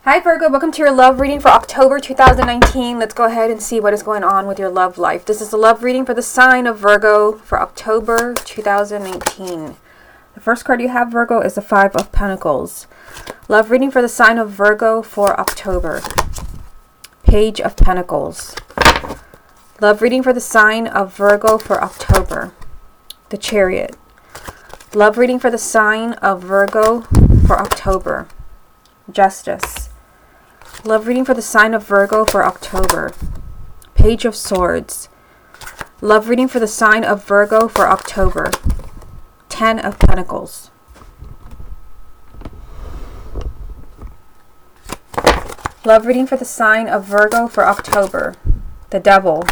Hi Virgo, welcome to your love reading for October 2019. Let's go ahead and see what is going on with your love life. This is a love reading for the sign of Virgo for October 2019. The first card you have, Virgo, is the Five of Pentacles. Love reading for the sign of Virgo for October. Page of Pentacles. Love reading for the sign of Virgo for October. The Chariot. Love reading for the sign of Virgo for October. Justice. Love reading for the sign of Virgo for October. Page of Swords. Love reading for the sign of Virgo for October. Ten of Pentacles. Love reading for the sign of Virgo for October. The Devil.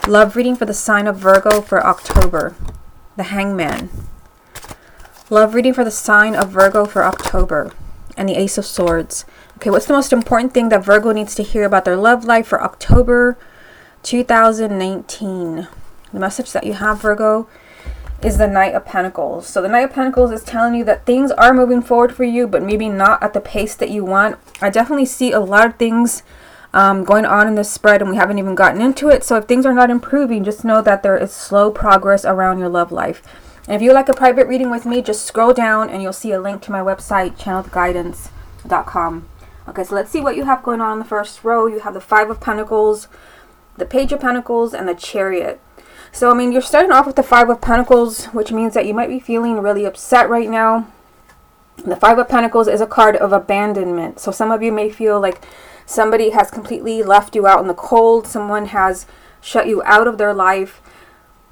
Love reading for the sign of Virgo for October. The Hangman. Love reading for the sign of Virgo for October. And the Ace of Swords. Okay, what's the most important thing that Virgo needs to hear about their love life for October 2019? The message that you have, Virgo, is the Knight of Pentacles. So the Knight of Pentacles is telling you that things are moving forward for you, but maybe not at the pace that you want. I definitely see a lot of things going on in this spread, and we haven't even gotten into it. So if things are not improving, just know that there is slow progress around your love life. And if you like a private reading with me, just scroll down and you'll see a link to my website, channelguidance.com. Okay, so let's see what you have going on in the first row. You have the Five of Pentacles, the Page of Pentacles, and the Chariot. So, I mean, you're starting off with the Five of Pentacles, which means that you might be feeling really upset right now. The Five of Pentacles is a card of abandonment. So some of you may feel like somebody has completely left you out in the cold. Someone has shut you out of their life.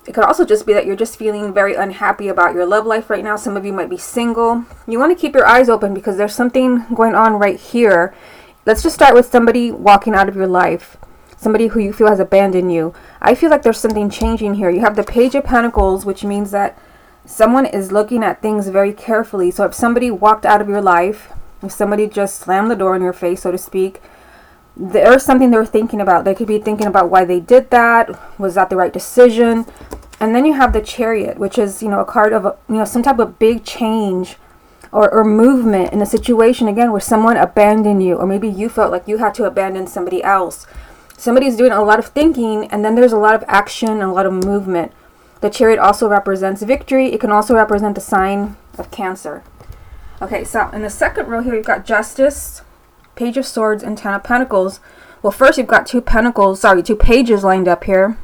It could also just be that you're just feeling very unhappy about your love life right now. Some of you might be single. You want to keep your eyes open because there's something going on right here. Let's just start with somebody walking out of your life. Somebody who you feel has abandoned you. I feel like there's something changing here. You have the Page of Pentacles, which means that someone is looking at things very carefully. So if somebody walked out of your life, if somebody just slammed the door in your face, so to speak, there's something they're thinking about. They could be thinking about why they did that. Was that the right decision? And then you have the Chariot, which is, a card of, some type of big change or movement in a situation, again, where someone abandoned you, or maybe you felt like you had to abandon somebody else. Somebody's doing a lot of thinking, and then there's a lot of action and a lot of movement. The Chariot also represents victory. It can also represent the sign of Cancer. Okay, so in the second row here, you've got Justice, Page of Swords, and Ten of Pentacles. Well, first you've got two pages lined up here.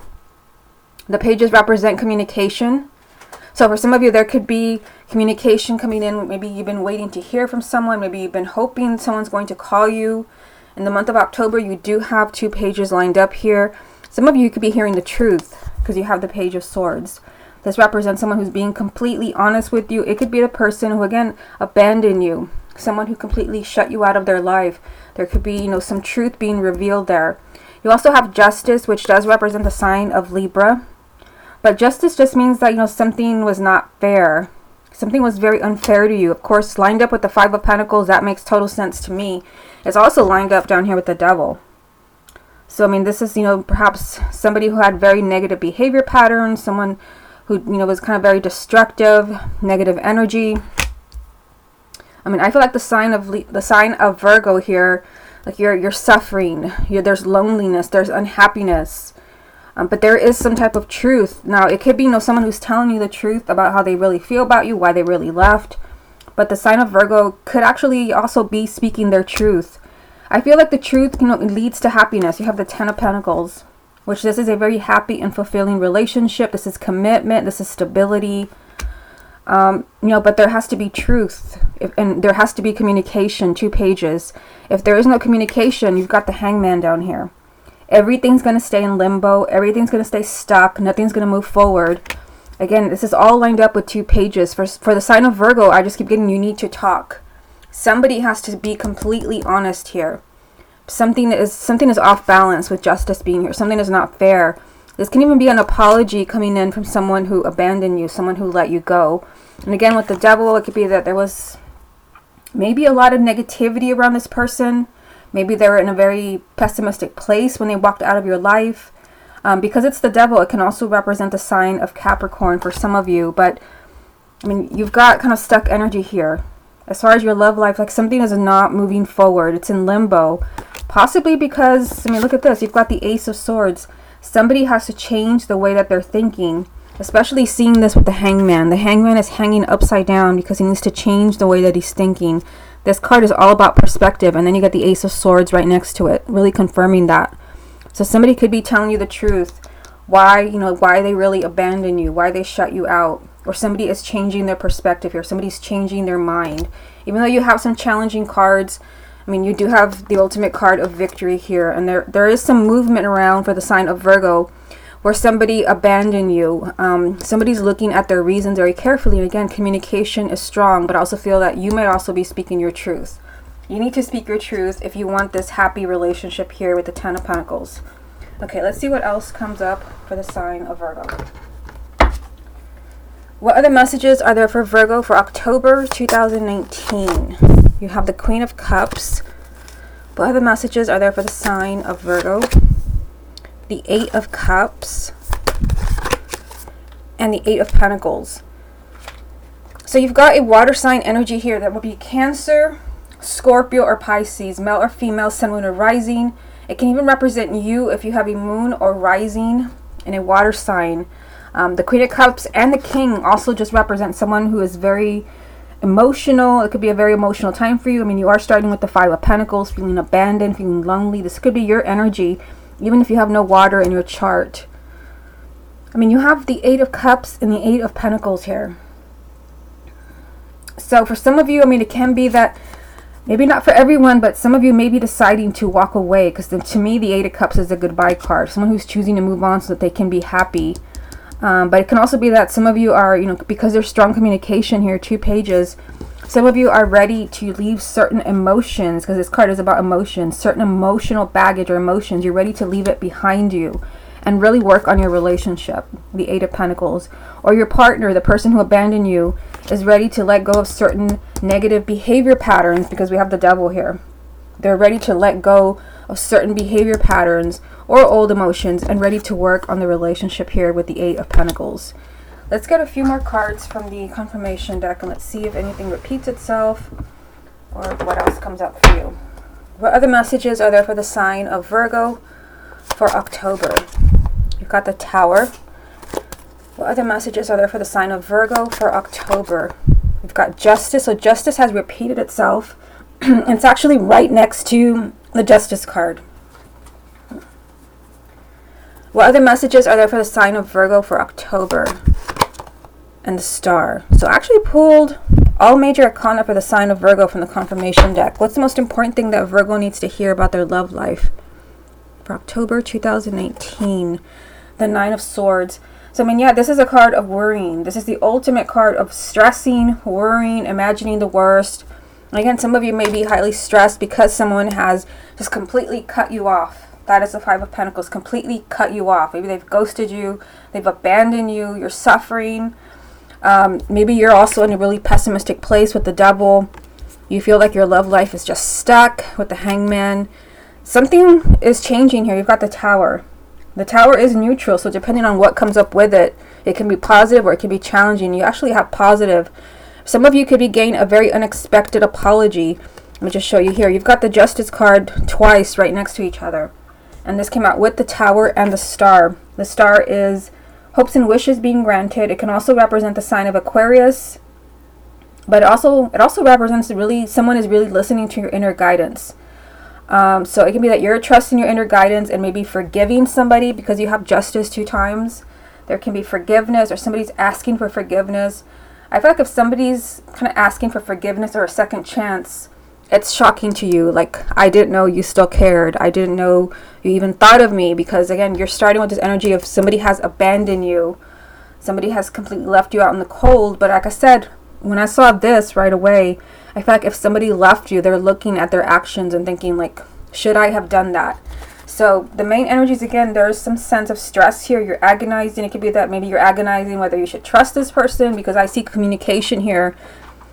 The pages represent communication. So for some of you, there could be communication coming in. Maybe you've been waiting to hear from someone. Maybe you've been hoping someone's going to call you. In the month of October, you do have two pages lined up here. Some of you could be hearing the truth because you have the Page of Swords. This represents someone who's being completely honest with you. It could be the person who, again, abandoned you. Someone who completely shut you out of their life. There could be, some truth being revealed there. You also have Justice, which does represent the sign of Libra. But justice just means that, something was not fair. Something was very unfair to you. Of course, lined up with the Five of Pentacles, that makes total sense to me. It's also lined up down here with the Devil. So, I mean, this is, perhaps somebody who had very negative behavior patterns. Someone who, was kind of very destructive, negative energy. I mean, I feel like the sign of Virgo here, like you're suffering. There's loneliness. There's unhappiness. But there is some type of truth. Now, it could be, someone who's telling you the truth about how they really feel about you, why they really left. But the sign of Virgo could actually also be speaking their truth. I feel like the truth, leads to happiness. You have the Ten of Pentacles, which this is a very happy and fulfilling relationship. This is commitment. This is stability. But there has to be truth. And there has to be communication, two pages. If there is no communication, you've got the Hangman down here. Everything's going to stay in limbo. Everything's going to stay stuck. Nothing's going to move forward. Again, this is all lined up with two pages. For the sign of Virgo, I just keep getting you need to talk. Somebody has to be completely honest here. Something is off balance with Justice being here. Something is not fair. This can even be an apology coming in from someone who abandoned you, someone who let you go. And again, with the Devil, it could be that there was maybe a lot of negativity around this person. Maybe they were in a very pessimistic place when they walked out of your life. Because it's the Devil, it can also represent the sign of Capricorn for some of you. But, I mean, you've got kind of stuck energy here. as far as your love life, like something is not moving forward. It's in limbo. Possibly because, I mean, look at this. You've got the Ace of Swords. Somebody has to change the way that they're thinking, especially seeing this with the Hangman. The Hangman is hanging upside down because he needs to change the way that he's thinking. This card is all about perspective, and then you get the Ace of Swords right next to it, really confirming that. So somebody could be telling you the truth, why they really abandon you, why they shut you out, or somebody is changing their perspective here. Somebody's changing their mind. Even though you have some challenging cards, I mean, you do have the ultimate card of victory here, and there is some movement around for the sign of Virgo where somebody abandoned you. Somebody's looking at their reasons very carefully, and again, communication is strong, but I also feel that you might also be speaking your truth. You need to speak your truth if you want this happy relationship here with the Ten of Pentacles. Okay, let's see what else comes up for the sign of Virgo. What other messages are there for Virgo for October 2019? You have the Queen of Cups. What other messages are there for the sign of Virgo? The Eight of Cups. And the Eight of Pentacles. So you've got a water sign energy here that will be Cancer, Scorpio, or Pisces, male or female, sun, moon, or rising. It can even represent you if you have a moon or rising in a water sign. The Queen of Cups and the King also just represent someone who is very emotional. It could be a very emotional time for you. I mean, you are starting with the Five of Pentacles, feeling abandoned, feeling lonely. This could be your energy, even if you have no water in your chart. I mean, you have the Eight of Cups and the Eight of Pentacles here. So for some of you, I mean, it can be that, maybe not for everyone, but some of you may be deciding to walk away, because to me, the Eight of Cups is a goodbye card. Someone who's choosing to move on so that they can be happy. But it can also be that some of you are, because there's strong communication here, 2 pages, some of you are ready to leave certain emotions, because this card is about emotions, certain emotional baggage or emotions. You're ready to leave it behind you and really work on your relationship, the Eight of Pentacles. Or your partner, the person who abandoned you, is ready to let go of certain negative behavior patterns, because we have the Devil here. They're ready to let go of certain behavior patterns or old emotions and ready to work on the relationship here with the Eight of Pentacles. Let's get a few more cards from the confirmation deck, and let's see if anything repeats itself or what else comes up for you. What other messages are there for the sign of Virgo for October? You've got the Tower. What other messages are there for the sign of Virgo for October? We've got Justice. So Justice has repeated itself. It's actually right next to the Justice card. What other messages are there for the sign of Virgo for October? And the Star. So I actually pulled all major arcana for the sign of Virgo from the confirmation deck. What's the most important thing that Virgo needs to hear about their love life for October 2018? The Nine of Swords. So I mean, yeah, this is a card of worrying. This is the ultimate card of stressing, worrying, imagining the worst. Again, some of you may be highly stressed because someone has just completely cut you off. That is the Five of Pentacles, completely cut you off. Maybe they've ghosted you, they've abandoned you, you're suffering. Maybe you're also in a really pessimistic place with the Devil. You feel like your love life is just stuck with the Hangman. Something is changing here. You've got the Tower. The Tower is neutral, so depending on what comes up with it, it can be positive or it can be challenging. You actually have positive. Some of you could be getting a very unexpected apology. Let me just show you here. You've got the Justice card twice right next to each other. And this came out with the Tower and the Star. The Star is hopes and wishes being granted. It can also represent the sign of Aquarius. But it also represents really someone is really listening to your inner guidance. So it can be that you're trusting your inner guidance and maybe forgiving somebody because you have Justice 2 times. There can be forgiveness, or somebody's asking for forgiveness. I feel like if somebody's kind of asking for forgiveness or a second chance, it's shocking to you. Like, I didn't know you still cared. I didn't know you even thought of me, because again, you're starting with this energy of somebody has abandoned you. Somebody has completely left you out in the cold. But like I said, when I saw this right away, I feel like if somebody left you, they're looking at their actions and thinking like, should I have done that? So the main energies, again, there's some sense of stress here. You're agonizing. It could be that maybe you're agonizing whether you should trust this person, because I see communication here.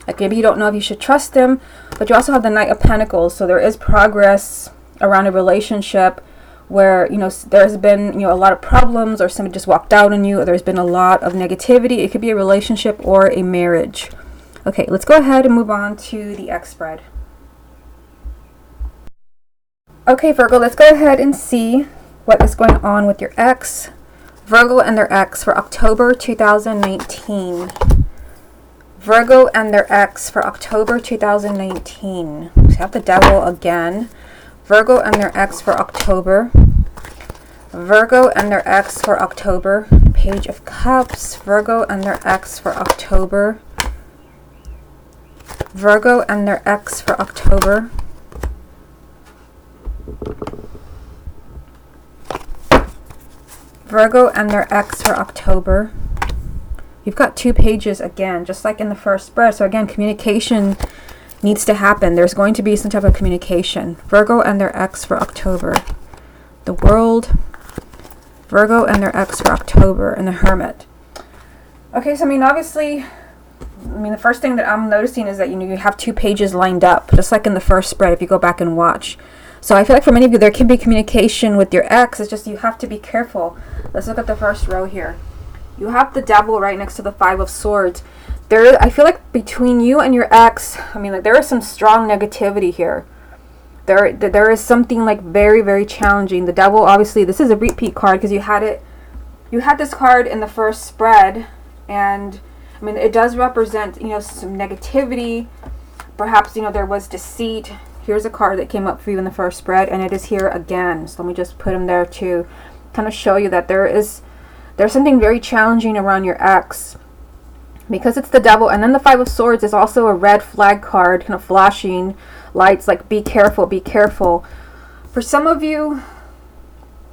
Like maybe you don't know if you should trust them, but you also have the Knight of Pentacles. So there is progress around a relationship where, there's been, a lot of problems, or somebody just walked out on you, or there's been a lot of negativity. It could be a relationship or a marriage. Okay, let's go ahead and move on to the X spread. Okay, Virgo, let's go ahead and see what is going on with your ex. Virgo and their ex for October 2019. Virgo and their ex for October 2019. We have the Devil again. Virgo and their ex for October. Virgo and their ex for October. Page of Cups. Virgo and their ex for October. Virgo and their ex for October. Virgo and their ex for October. You've got 2 pages again, just like in the first spread. So again, communication needs to happen. There's going to be some type of communication. Virgo and their ex for October. The World. Virgo and their ex for October, and the Hermit. Okay, so I mean, obviously, the first thing that I'm noticing is that, you know, you have 2 pages lined up, just like in the first spread, if you go back and watch. So I feel like for many of you, there can be communication with your ex. It's just you have to be careful. Let's look at the first row here. You have the Devil right next to the 5 of Swords. I feel like between you and your ex, I mean, like, there is some strong negativity here. There is something like very, very challenging. The Devil, obviously, this is a repeat card because you had this card in the first spread, and I mean, it does represent, you know, some negativity. Perhaps, you know, there was deceit. Here's a card that came up for you in the first spread, and it is here again. So let me just put them there to kind of show you that there's something very challenging around your ex, because it's the Devil. And then the 5 of Swords is also a red flag card, kind of flashing lights, like be careful, be careful. For some of you,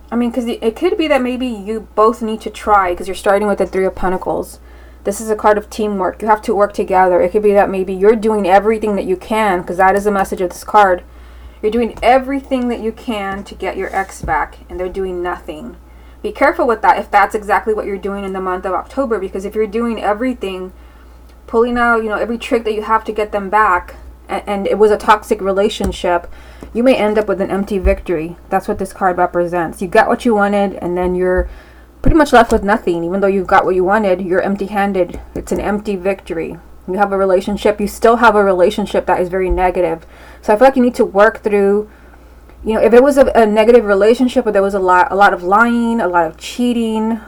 I mean, because it could be that maybe you both need to try, because you're starting with the 3 of Pentacles. This is a card of teamwork. You have to work together. It could be that maybe you're doing everything that you can, because that is the message of this card. You're doing everything that you can to get your ex back, and they're doing nothing. Be careful with that if that's exactly what you're doing in the month of October, because if you're doing everything, pulling out, you know, every trick that you have to get them back, and it was a toxic relationship, you may end up with an empty victory. That's what this card represents. You got what you wanted, and then you're pretty much left with nothing. Even though you've got what you wanted, you're empty-handed. It's an empty victory. You have a relationship. You still have a relationship that is very negative. So I feel like you need to work through, you know, if it was a negative relationship, or there was a lot of lying, a lot of cheating,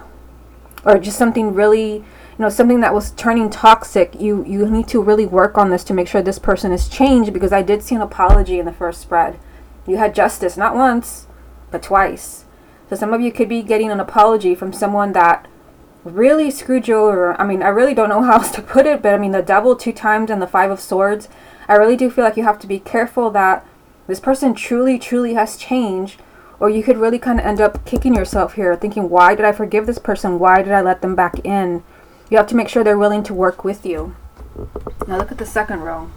or just something really, you know, something that was turning toxic, you need to really work on this to make sure this person is changed, because I did see an apology in the first spread. You had justice, not once, but twice. So some of you could be getting an apology from someone that really screwed you over. I mean, I really don't know how else to put it, but I mean, the Devil 2 times and the 5 of Swords, I really do feel like you have to be careful that this person truly, truly has changed, or you could really kind of end up kicking yourself here, thinking, why did I forgive this person? Why did I let them back in? You have to make sure they're willing to work with you. Now look at the second row.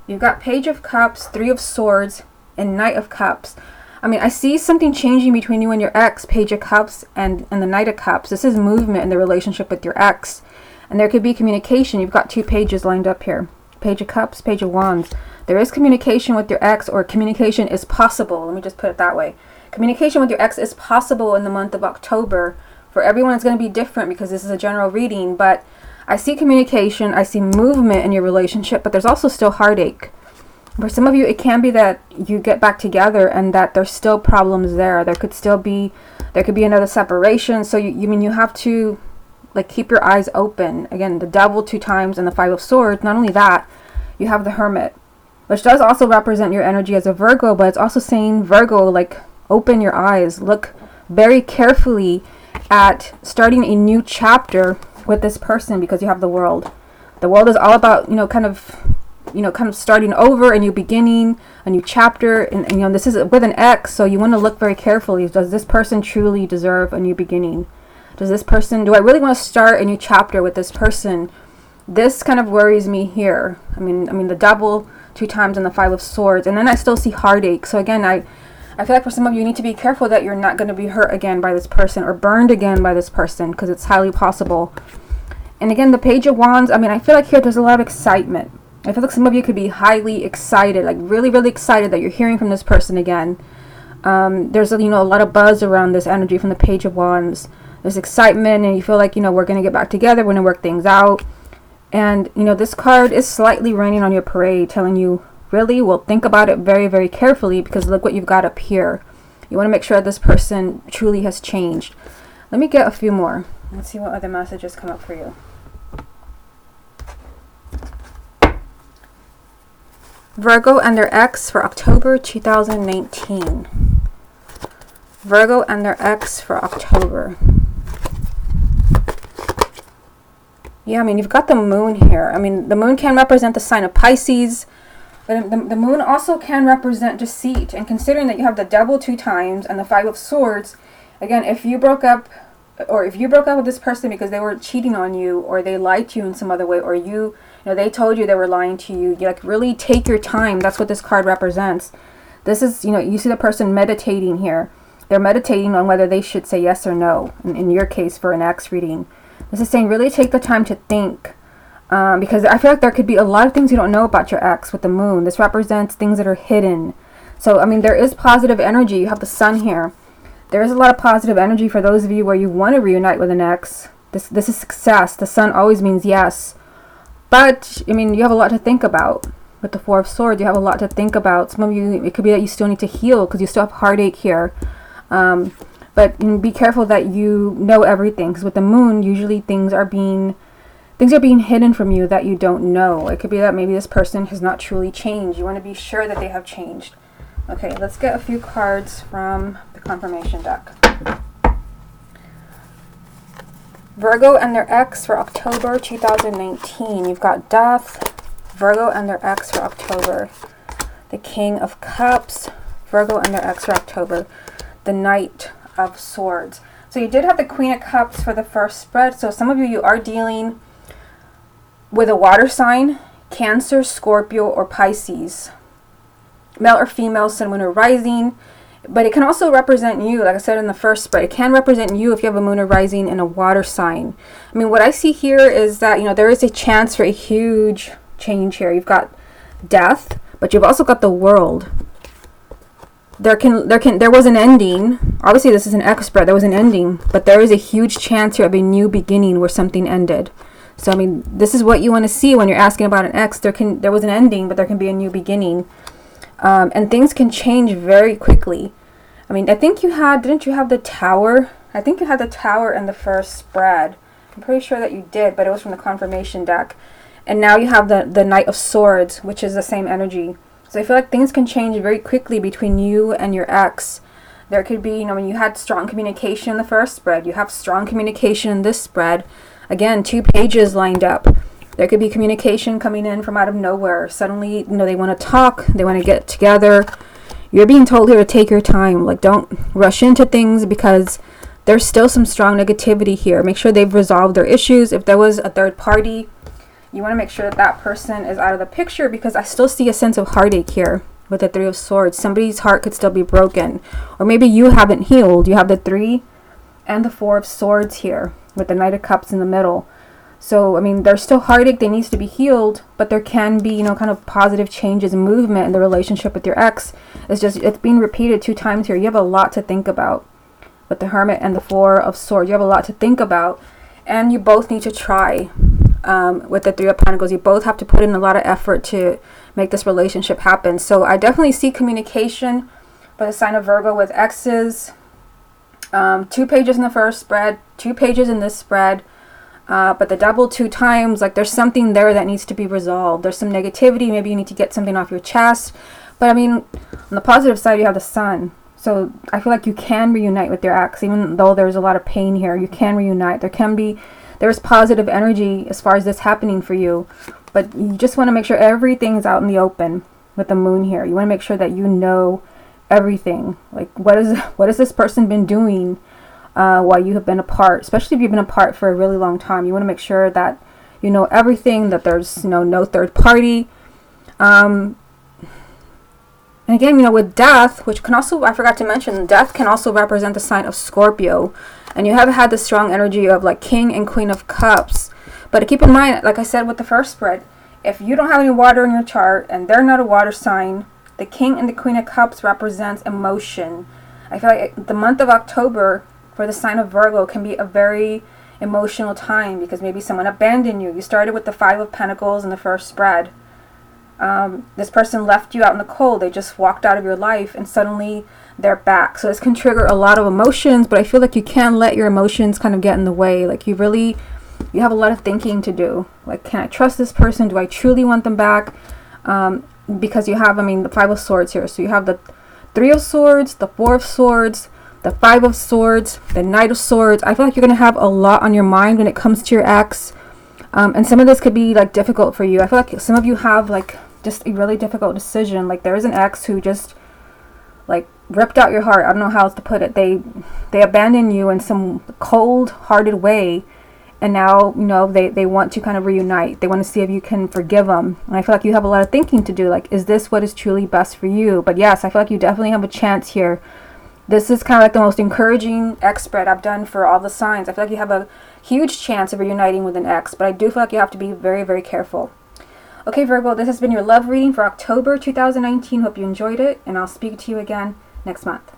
You've got Page of Cups, 3 of Swords, and Knight of Cups. I mean, I see something changing between you and your ex, Page of Cups and the Knight of Cups. This is movement in the relationship with your ex. And there could be communication. You've got 2 pages lined up here. Page of Cups, Page of Wands. There is communication with your ex, or communication is possible. Let me just put it that way. Communication with your ex is possible in the month of October. For everyone, it's going to be different because this is a general reading. But I see communication. I see movement in your relationship. But there's also still heartache. For some of you, it can be that you get back together and that there's still problems there. There could be another separation. So you have to, like, keep your eyes open. Again, the Devil 2 times and the 5 of Swords. Not only that, you have the Hermit, which does also represent your energy as a Virgo, but it's also saying, Virgo, like, open your eyes. Look very carefully at starting a new chapter with this person, because you have the World. The World is all about, kind of starting over, a new beginning, a new chapter, and this is with an X, so you want to look very carefully. Does this person truly deserve a new beginning? Do I really want to start a new chapter with this person? This kind of worries me here. I mean the Devil 2 times and the 5 of Swords, and then I still see heartache. So again, I feel like for some of you need to be careful that you're not going to be hurt again by this person, or burned again by this person, because it's highly possible. And again, the Page of Wands, I feel like here there's a lot of excitement. I feel like some of you could be highly excited, like really, really excited that you're hearing from this person again. There's a lot of buzz around this energy from the Page of Wands. There's excitement, and you feel like, we're going to get back together, we're going to work things out. And, you know, this card is slightly raining on your parade, telling you, really, well, think about it very, very carefully, because look what you've got up here. You want to make sure this person truly has changed. Let me get a few more. Let's see what other messages come up for you. Virgo and their ex for October 2019. Virgo and their ex for October. Yeah, I mean, you've got the moon here. I mean, the moon can represent the sign of Pisces, but the moon also can represent deceit. And considering that you have the devil 2 times and the 5 of swords, again, if you broke up with this person because they were cheating on you, or they lied to you in some other way, or you know, they told you they were lying to you, like, really take your time. That's what this card represents. This is, you know, you see the person meditating here. They're meditating on whether they should say yes or no. In your case, for an ex reading, this is saying really take the time to think. Because I feel like there could be a lot of things you don't know about your ex with the moon. This represents things that are hidden. So, I mean, there is positive energy. You have the sun here. There is a lot of positive energy for those of you where you want to reunite with an ex. This is success. The sun always means yes. But, I mean, you have a lot to think about. With the 4 of swords, you have a lot to think about. Some of you, it could be that you still need to heal because you still have heartache here. But be careful that you know everything. Because with the moon, usually things are being hidden from you that you don't know. It could be that maybe this person has not truly changed. You want to be sure that they have changed. Okay, let's get a few cards from the confirmation deck. Virgo and their ex for October 2019. You've got Death, Virgo and their ex for October. The King of Cups, Virgo and their ex for October. The Knight of Swords. So you did have the Queen of Cups for the first spread. So some of you are dealing with a water sign, Cancer, Scorpio, or Pisces. Male or female, Sun, Moon, or Rising. But it can also represent you, like I said in the first spread. It can represent you if you have a moon or rising in a water sign. I mean, what I see here is that, you know, there is a chance for a huge change here. You've got Death, but you've also got the World. There was an ending. Obviously, this is an X spread. There was an ending, but there is a huge chance here of a new beginning where something ended. So, I mean, this is what you want to see when you're asking about an X. There was an ending, but there can be a new beginning. And things can change very quickly. I mean, I think didn't you have the Tower? I think you had the Tower in the first spread. I'm pretty sure that you did, but it was from the confirmation deck. And now you have the Knight of Swords, which is the same energy. So I feel like things can change very quickly between you and your ex. There could be, you know, when you had strong communication in the first spread, you have strong communication in this spread. Again, 2 pages lined up. There could be communication coming in from out of nowhere. Suddenly, you know, they want to talk. They want to get together. You're being told here to take your time. Like, don't rush into things because there's still some strong negativity here. Make sure they've resolved their issues. If there was a third party, you want to make sure that that person is out of the picture, because I still see a sense of heartache here with the 3 of Swords. Somebody's heart could still be broken. Or maybe you haven't healed. You have the 3 and the 4 of Swords here with the Knight of Cups in the middle. So, I mean, there's still heartache that needs to be healed, but there can be, you know, kind of positive changes and movement in the relationship with your ex. It's being repeated 2 times here. You have a lot to think about with the Hermit and the 4 of Swords. You have a lot to think about, and you both need to try. With the 3 of Pentacles, you both have to put in a lot of effort to make this relationship happen. So I definitely see communication by the sign of Virgo with exes. 2 pages in the first spread, 2 pages in this spread. But the double 2 times, like, there's something there that needs to be resolved. There's some negativity. Maybe you need to get something off your chest. But I mean, on the positive side, you have the Sun. So I feel like you can reunite with your ex, even though there's a lot of pain here. You can reunite. There's positive energy as far as this happening for you. But you just want to make sure everything's out in the open with the moon here. You want to make sure that you know everything. Like, what has this person been doing while you have been apart, especially if you've been apart for a really long time. You want to make sure that you know everything, that there's, you know, no third party. And again, you know, with Death, which can also, I forgot to mention, Death can also represent the sign of Scorpio. And you have had the strong energy of, like, King and Queen of Cups. But keep in mind, like I said with the first spread, if you don't have any water in your chart and they're not a water sign, the King and the Queen of Cups represents emotion. I feel like the month of October for the sign of Virgo can be a very emotional time because maybe someone abandoned you. You started with the Five of Pentacles in the first spread. This person left you out in the cold. They just walked out of your life and suddenly they're back. So this can trigger a lot of emotions, but I feel like you can't let your emotions kind of get in the way. Like you have a lot of thinking to do. Like, can I trust this person? Do I truly want them back? Because you have, the Five of Swords here. So you have the Three of Swords, the Four of Swords, the Five of Swords, the Knight of Swords. I feel like you're going to have a lot on your mind when it comes to your ex. And some of this could be like difficult for you. I feel like some of you have like just a really difficult decision. Like there is an ex who just like ripped out your heart. I don't know how else to put it. They abandoned you in some cold-hearted way. And now, they want to kind of reunite. They want to see if you can forgive them. And I feel like you have a lot of thinking to do. Like, is this what is truly best for you? But yes, I feel like you definitely have a chance here. This is kind of like the most encouraging ex spread I've done for all the signs. I feel like you have a huge chance of reuniting with an ex. But I do feel like you have to be very, very careful. Okay, Virgo, this has been your love reading for October 2019. Hope you enjoyed it. And I'll speak to you again next month.